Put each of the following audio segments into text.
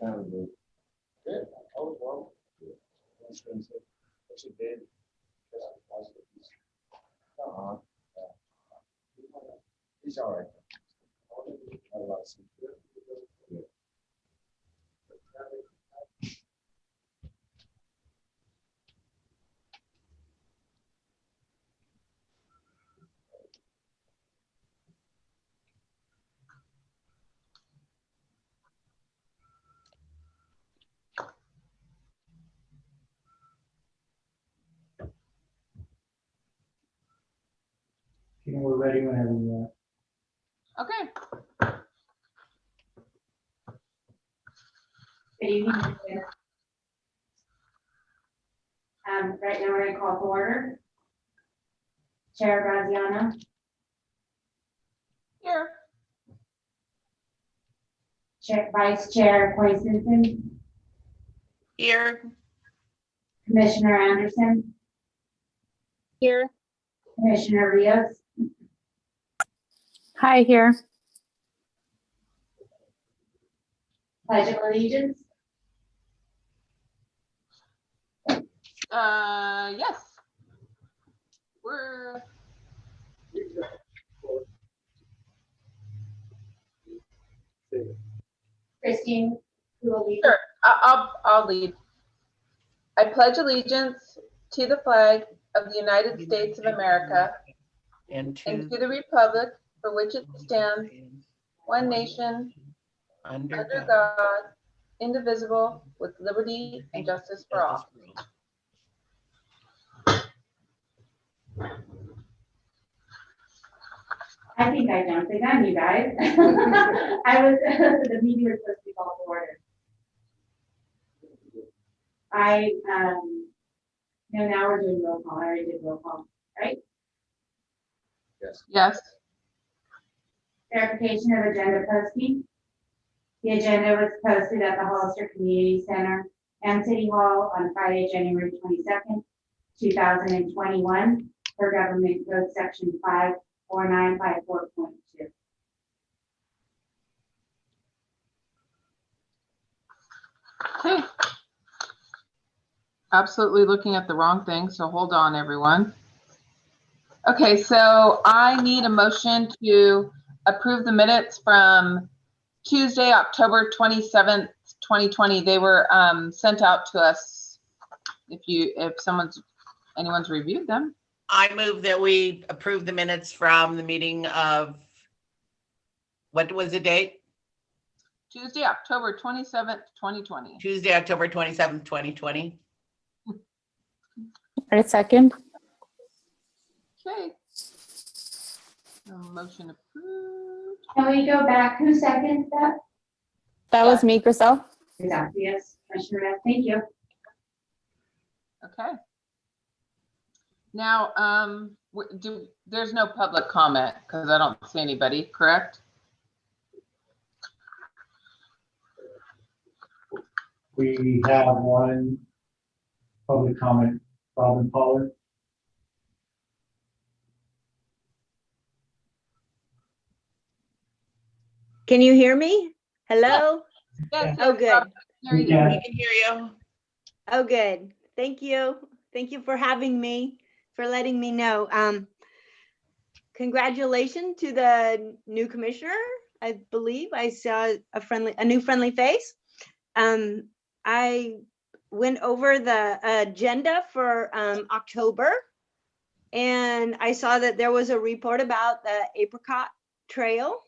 kind of do. Good. Oh, well. What's your dad? Uh-huh. He's all right. I love him. Yeah. We're ready whenever you are. Okay. Good evening. Right now we're going to call to order. Chair Graziano, Here. Vice Chair Poisson, Here. Commissioner Anderson, Here. Commissioner Rios, Hi, here. Pledge of Allegiance. Yes. We're Christine, who will lead? sure. I'll lead. I pledge allegiance to the flag of the United States of America and to the republic for which it stands, one nation, under God, indivisible, with liberty and justice for all. I think I jumped the gun, you guys. The meeting was supposed to be called to order. Now we're doing roll call. I already did roll call, right? Yes. Yes. Verification of agenda posting. The agenda was posted at the Hollister Community Center and City Hall on Friday, January 22nd, 2021, per Government Code Section 54954.2. Okay. Absolutely looking at the wrong thing, so hold on, everyone. Okay, so I need a motion to approve the minutes from Tuesday, October 27th, 2020. They were sent out to us. If anyone's reviewed them. I move that we approve the minutes from the meeting of, what was the date? Tuesday, October 27th, 2020. Tuesday, October 27th, 2020. Right, second. Okay. Motion approved. Can we go back? Who seconded that? That was me, Grisel. Yes, Commissioner Red, thank you. Okay. Now, there's no public comment because I don't see anybody, correct? We have one public comment, Robin Pollard. Can you hear me? Hello? Yes. Oh, good. There you Yeah. go. We can hear you. Oh, good. Thank you. Thank you for having me, for letting me know. Congratulations to the new commissioner. I believe I saw a new friendly face. I went over the agenda for October, and I saw that there was a report about the Apricot Trail.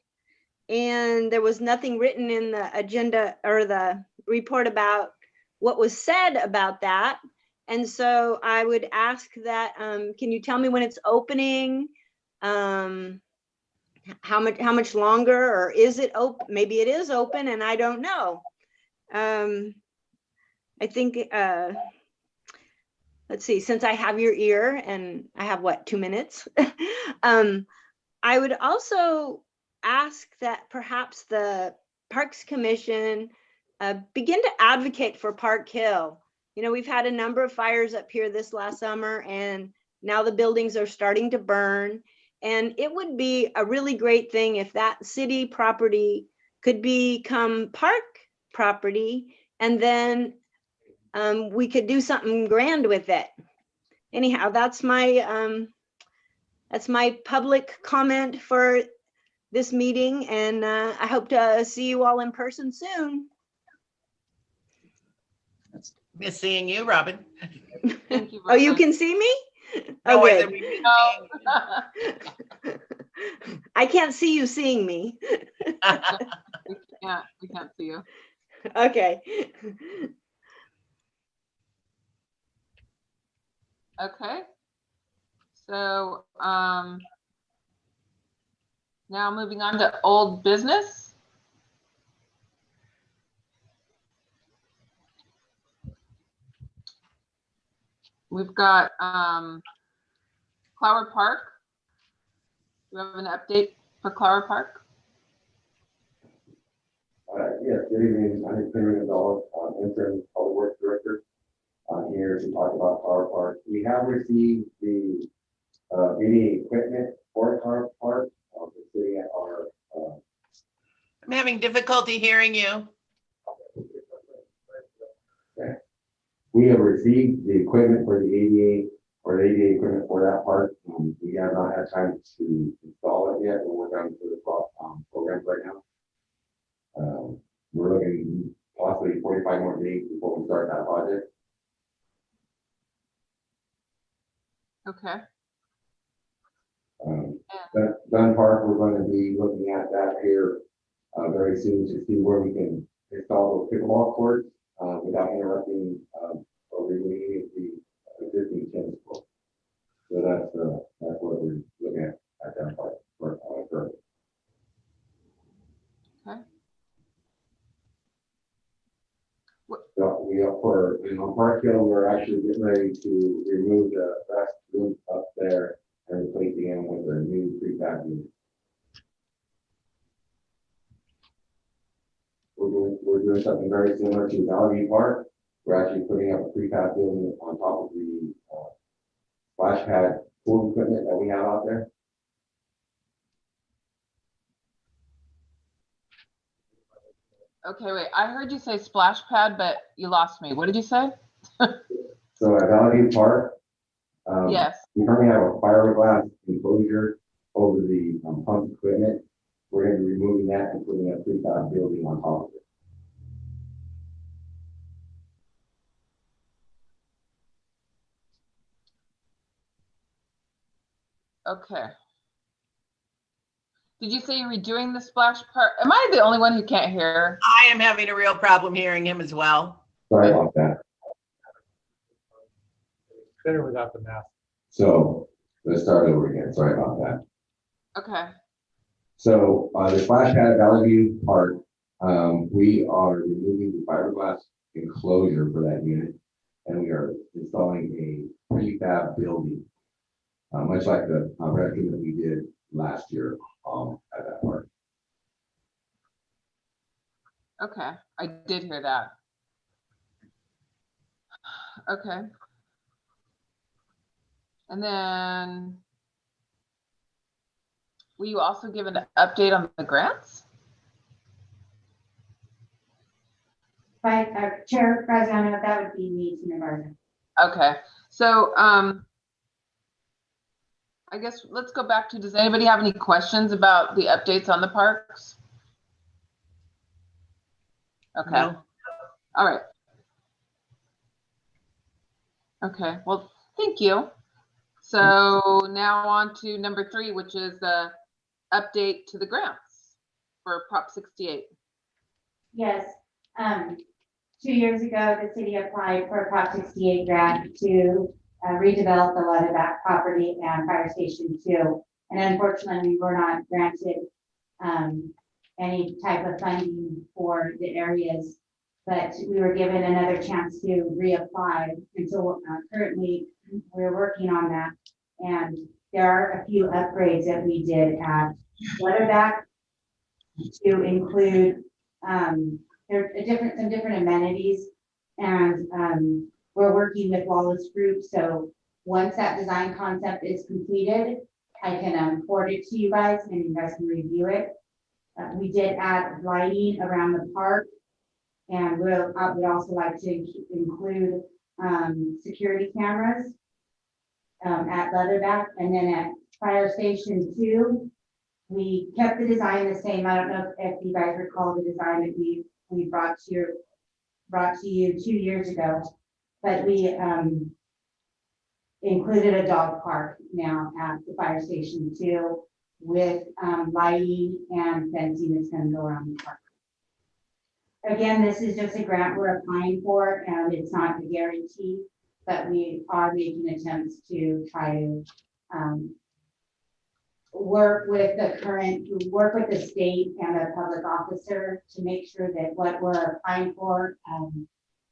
And there was nothing written in the agenda or the report about what was said about that. And so I would ask that, can you tell me when it's opening? How much longer, or is it open? Maybe it is open and I don't know. I think, let's see, since I have your ear and I have 2 minutes. I would also ask that perhaps the Parks Commission begin to advocate for Park Hill. You know, we've had a number of fires up here this last summer, and now the buildings are starting to burn. And it would be a really great thing if that city property could become park property, and then we could do something grand with it. Anyhow, that's my public comment for this meeting, and I hope to see you all in person soon. Miss seeing you, Robin. Thank you. Oh, you Robin. can see me? No, Oh, I said good. we miss No. I can't see you seeing me. We can't see you. Okay. Okay. So, now moving on to old business. We've got, Flower Park. Do you have an update for Flower Park? Yes, good evening. I'm Henry Gonzalez, interim public works director. Here to talk about Flower Park. We have received the any equipment for Flower Park. It's sitting at our I'm having difficulty hearing you. okay. We have received the equipment for the ADA or the ADA equipment for that park. We have not had time to install it yet. We're working through the programs right now. We're looking possibly 45 more days before we start that project. Okay. Dunn Park, we're going to be looking at that here very soon to see where we can install those pickleball courts without interrupting or removing any of the existing tennis courts. So that's what we're looking at Dunn Park. Currently. Okay. So we are on Park Hill, we're actually getting ready to remove the restroom up there and replacing them with a new prefab unit. We're doing something very similar to Valley Park. We're actually putting up a prefab building on top of the splash pad pool equipment that we have out there. Okay, wait, I heard you say splash pad, but you lost me. What did you say? So at Valley Park, Yes. we currently have a fiberglass enclosure over the pump equipment. We're going to be removing that and putting a prefab building on top of it. Okay. Did you say you're redoing the splash part? Am I the only one who can't hear? I am having a real problem hearing him as well. Sorry about that. Better without the mask. So let's start over again. Sorry about that. Okay. So the splash pad at Valley View Park, we are removing the fiberglass enclosure for that unit, and we are installing a prefab building, much like the restroom that we did last year at that park. Okay, I did hear that. Okay. And then, will you also give an update on the grants? Chair Graziano, that would be me, Tina Garza. Okay, so I guess let's go back to, does anybody have any questions about the updates on the parks? Okay, No. all right. Okay, well, thank you. So now on to number 3, which is the update to the grants for Prop 68. Yes, 2 years ago, the city applied for a Prop 68 grant to redevelop the Leatherback property and Fire Station 2. And unfortunately, we were not granted any type of funding for the areas, but we were given another chance to reapply. And so currently, we're working on that. And there are a few upgrades that we did at Leatherback to include there are some different amenities, and we're working with Wallace Group. So once that design concept is completed, I can forward it to you guys and you guys can review it. We did add lighting around the park, And I would also like to include, security cameras, at Leatherback, and then at Fire Station 2, we kept the design the same. I don't know if you guys recall the design that we brought to you 2 years ago, but we, included a dog park now at the Fire Station 2 with, lighting and fencing that's gonna go around the park. Again, this is just a grant we're applying for, and it's not a guarantee, but we are making attempts to try to, work with the state and the public officer to make sure that what we're applying for,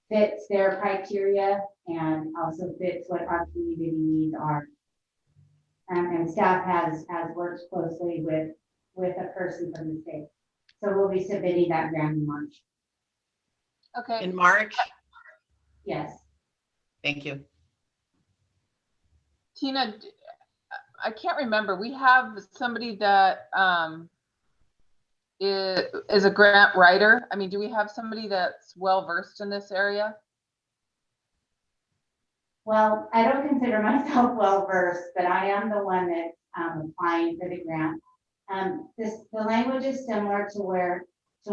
fits their criteria and also fits what our community needs are. And staff has worked closely with a person from the state. So we'll be submitting that grant in March. Okay, In March? Yes. Thank you. Tina, I can't remember. We have somebody that is a grant writer. I mean, do we have somebody that's well-versed in this area? Well, I don't consider myself well-versed, but I am the one that's applying for the grant. The language is similar to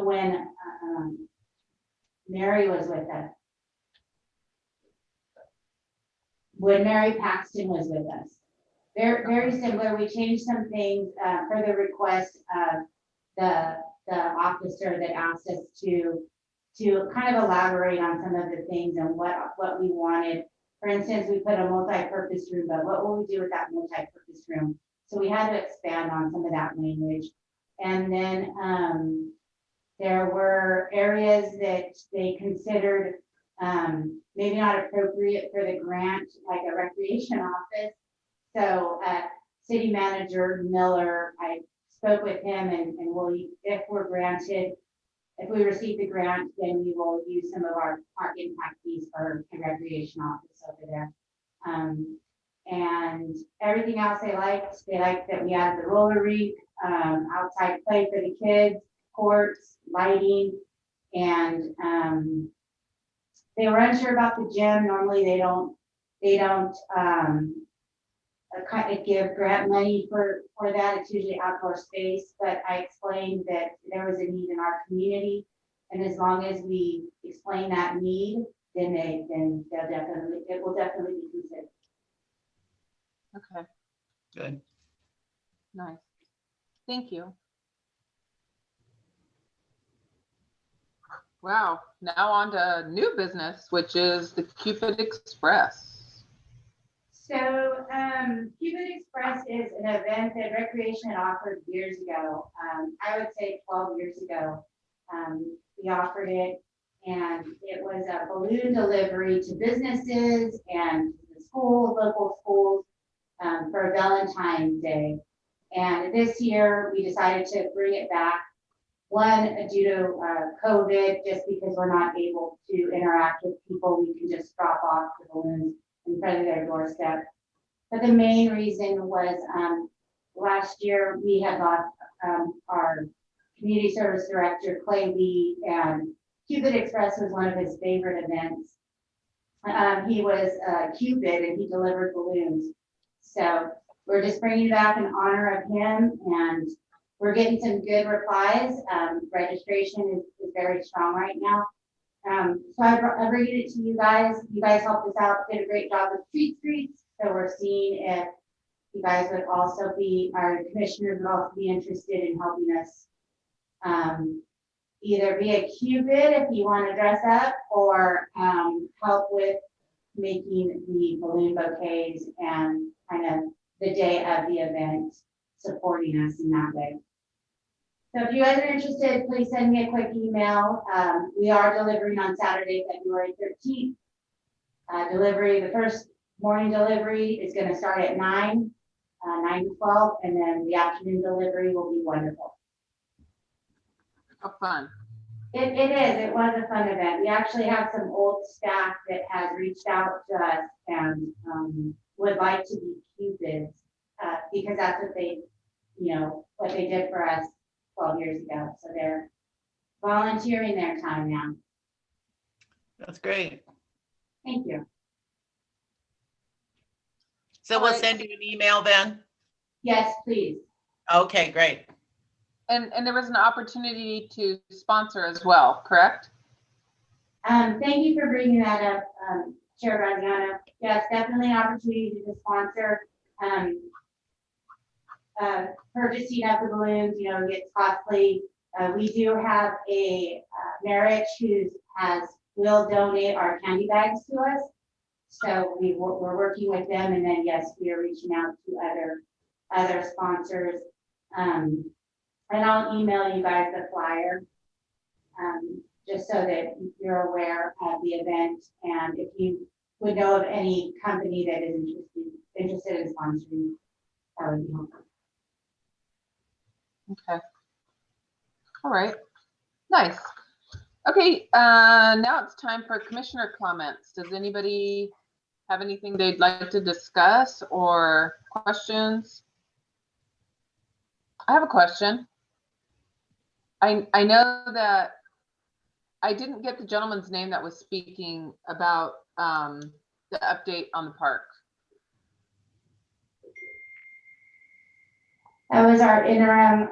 when Mary was with us. When Mary Paxton was with us. They're very similar. We changed some things for the request of the officer that asked us to kind of elaborate on some of the things and what we wanted. For instance, we put a multi-purpose room, but what will we do with that multi-purpose room? So we had to expand on some of that language. And then there were areas that they considered maybe not appropriate for the grant, like a recreation office. So City Manager Miller, I spoke with him and if we're granted, if we receive the grant, then we will use some of our park impact fees for the recreation office over there. And everything else they liked that we added the roller rink, outside play for the kids, courts, lighting, and they were unsure about the gym. Normally they don't give grant money for that. It's usually outdoor space, but I explained that there was a need in our community, and as long as we explain it will definitely be considered. Okay, Good. nice. Thank you. Wow, now on to new business, which is the Cupid Express. So Cupid Express is an event that Recreation had offered years ago. I would say 12 years ago. We offered it, and it was a balloon delivery to businesses and the schools, local schools, for Valentine's Day. And this year we decided to bring it back. One, due to COVID, just because we're not able to interact with people, we can just drop off the balloons in front of their doorstep. But the main reason was last year we had lost our community service director, Clay Lee, and Cupid Express was one of his favorite events. He was Cupid and he delivered balloons. So we're just bringing back in honor of him, and we're getting some good replies. Registration is very strong right now. So I bring it to you guys. You guys helped us out, did a great job with Street Streets. So we're seeing if you guys would also our commissioners would also be interested in helping us either be a Cupid if you want to dress up, or help with making the balloon bouquets and kind of the day of the event, supporting us in that way. So if you guys are interested, please send me a quick email. We are delivering on Saturday, February 13th. The first morning delivery is going to start at 9 to 12, and then the afternoon delivery will be wonderful. How fun. It is. It was a fun event. We actually have some old staff that has reached out to us and would like to be Cupids because that's what what they did for us 12 years ago. So they're volunteering their time now. That's great. Thank you. So All we'll right. send you an email then? Yes, please. Okay, great. And there was an opportunity to sponsor as well, correct? Thank you for bringing that up, Chair Graziano. Yes, definitely an opportunity to sponsor, purchasing of the balloons, you know, gets costly. We do have a marriage will donate our candy bags to us. So we're working with them, and then yes, we are reaching out to other sponsors. And I'll email you guys the flyer, just so that you're aware of the event. And if you would know of any company that is interested in sponsoring, that would be helpful. Okay. All right. Nice. Okay, now it's time for commissioner comments. Does anybody have anything they'd like to discuss or questions? I have a question. I know that I didn't get the gentleman's name that was speaking about the update on the park. That was our interim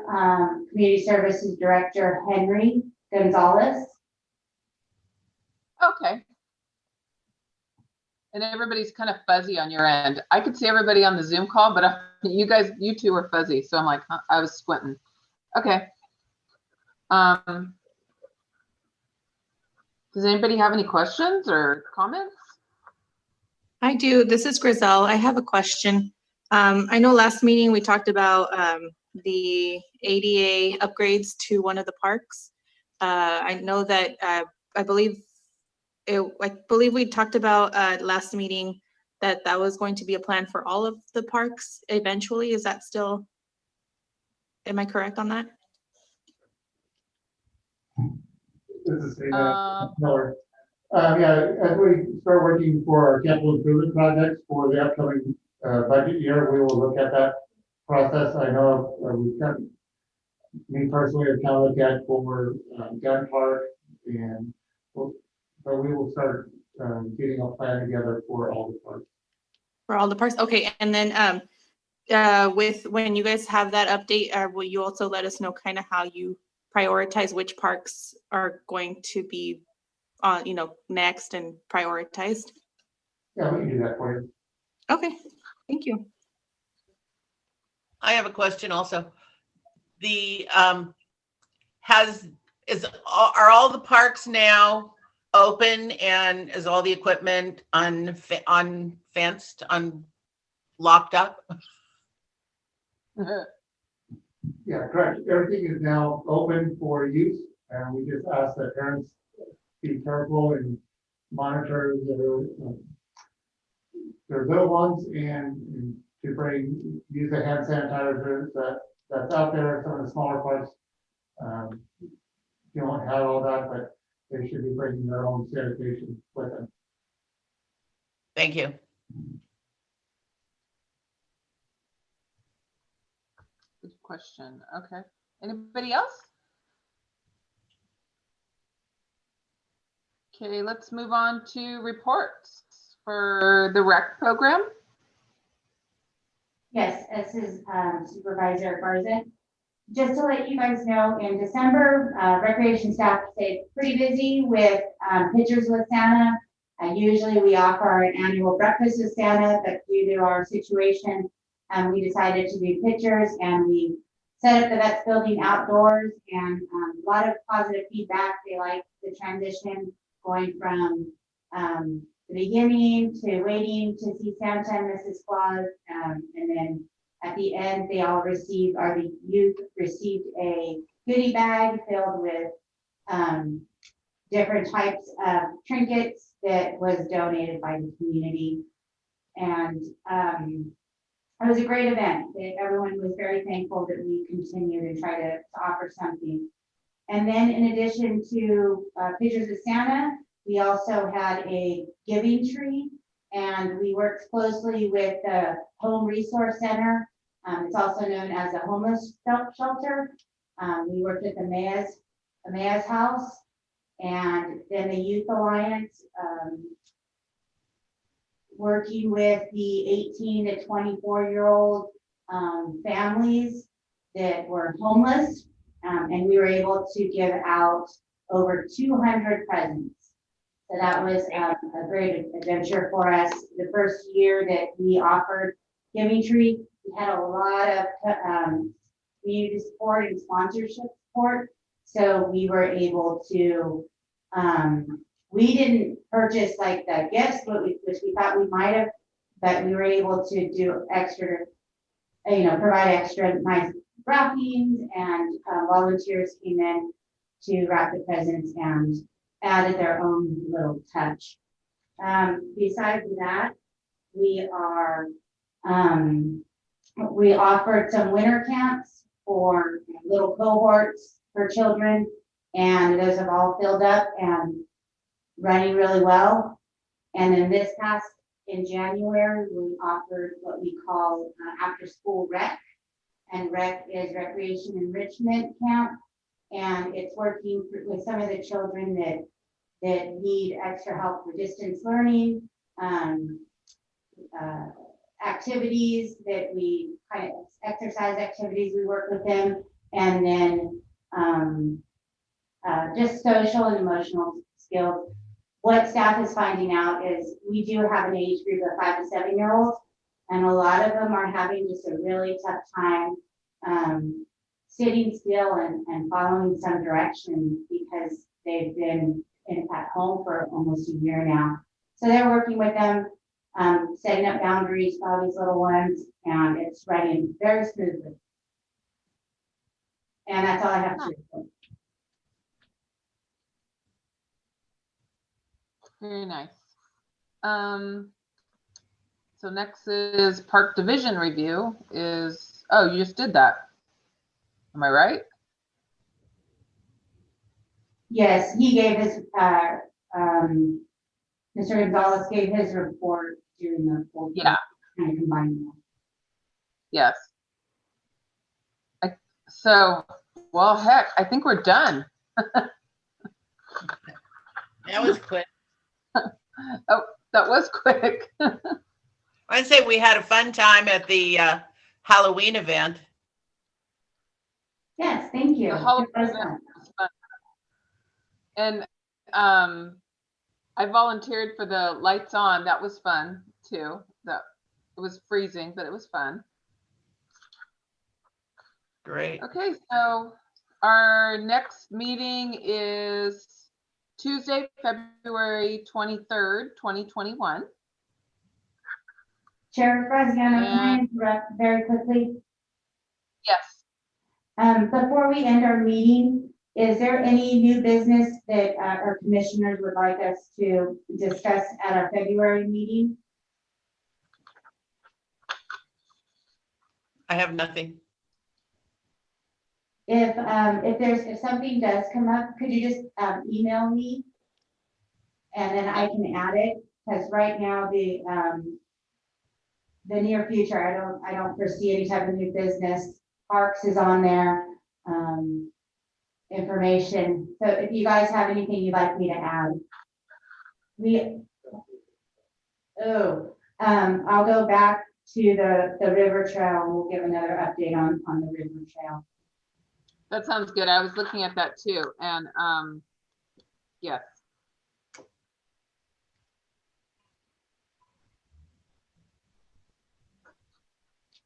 community services director, Henry Gonzalez. Okay. And everybody's kind of fuzzy on your end. I could see everybody on the Zoom call, but you two were fuzzy. So I'm like, huh, I was squinting. Okay. Does anybody have any questions or comments? I do. This is Griselle. I have a question. I know last meeting we talked about the ADA upgrades to one of the parks. I know that I believe we talked about last meeting that was going to be a plan for all of the parks eventually. Is that still, am I correct on that? This is Uh, Miller. Yeah, as we start working for our capital improvement projects for the upcoming budget year, we will look at that process. I know we've got, me personally, have kind of looked at for Gun Park, and but we will start getting a plan together for all the parks. For all the parks? Okay, and then with when you guys have that update, will you also let us know kind of how you prioritize which parks are going to be next and prioritized? Yeah, we can do that for you. Okay, thank you. I have a question also. The are all the parks now open, and is all the equipment unfenced, locked up? Yeah, correct. Everything is now open for use, and we just ask that parents be careful and monitor their little ones, and to use the hand sanitizer that's out there. Some of the smaller parks don't have all that, but they should be bringing their own sanitation with them. Thank you. Good question. Okay. Anybody else? Okay, let's move on to reports for the rec program. Yes, this is Supervisor Garzon. Just to let you guys know, in December, recreation staff stayed pretty busy with Pictures with Santa. Usually we offer an annual breakfast with Santa, but due to our situation, we decided to do pictures, and we set up the Vets building outdoors, and a lot of positive feedback. They like the transition going from the beginning to waiting to see Santa and Mrs. Claus, and then at the end, the youth received a goodie bag filled with different types of trinkets that was donated by the community. And it was a great event. Everyone was very thankful that we continued to try to offer something. And then in addition to Pictures of Santa, we also had a giving tree, and we worked closely with the Home Resource Center. It's also known as a homeless shelter. We worked at the Mayor's house, And then the Youth Alliance, working with the 18 to 24-year-old families that were homeless. And we were able to give out over 200 presents. So that was a great adventure for us. The first year that we offered Giving Tree, we had a lot of community support and sponsorship support. So we were able to, we didn't purchase like the gifts, which we thought we might have, but we were able to do extra, provide extra nice wrappings, and volunteers came in to wrap the presents and added their own little touch. Besides that, we offered some winter camps for little cohorts for children, and those have all filled up and running really well. And then this past in January, we offered what we call after school rec, and rec is recreation enrichment camp, and it's working with some of the children that need extra help for distance learning, activities that we kind of exercise activities, we work with them, and then just social and emotional skills. What staff is finding out is we do have an age group of 5 to 7-year-olds, and a lot of them are having just a really tough time sitting still and following some direction because they've been at home for almost a year now. So they're working with them, setting up boundaries for all these little ones, and it's running very smoothly. And that's all I have to report. Very nice. So next is Park Division review is, oh, you just did that. Am I right? Yes, he gave his, Mr. Gonzalez gave his report during the full. Yeah. Kind of combining them. Yes. So, well, heck, I think we're done. That was quick. Oh, that was quick. I'd say we had a fun time at the Halloween event. Yes, thank you. The Halloween It was event fun. was fun. And I volunteered for the lights on. That was fun too. It was freezing, but it was fun. Great. Okay, so our next meeting is Tuesday, February 23rd, 2021. Chair Graziano, can I interrupt very quickly? Yes. Before we end our meeting, is there any new business that our commissioners would like us to discuss at our February meeting? I have nothing. If something does come up, could you just email me? And then I can add it, because right now the near future, I don't foresee any type of new business. Parks is on there, information. So if you guys have anything you'd like me to add. I'll go back to the river trail, and we'll give another update on the river trail. That sounds good. I was looking at that too. And yes.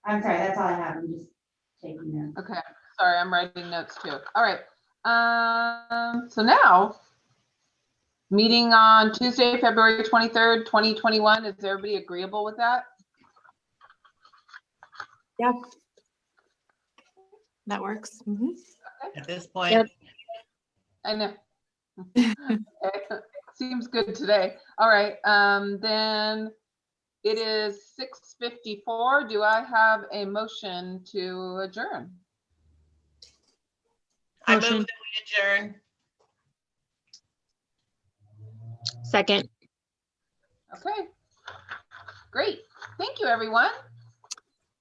I'm sorry, that's all I have. I'm just taking notes. Okay. Sorry, I'm writing notes too. All right. So now, meeting on Tuesday, February 23rd, 2021. Is everybody agreeable with that? Yeah. That works. Mhm. At this point, Yep. I know. Okay. Seems good today. All right. Then it is 6:54. Do I have a motion to adjourn? I move Motion. that we adjourn. Second. Okay. Great. Thank you, everyone.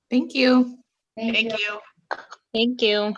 Thank you. Thank you. Thank you. Thank you.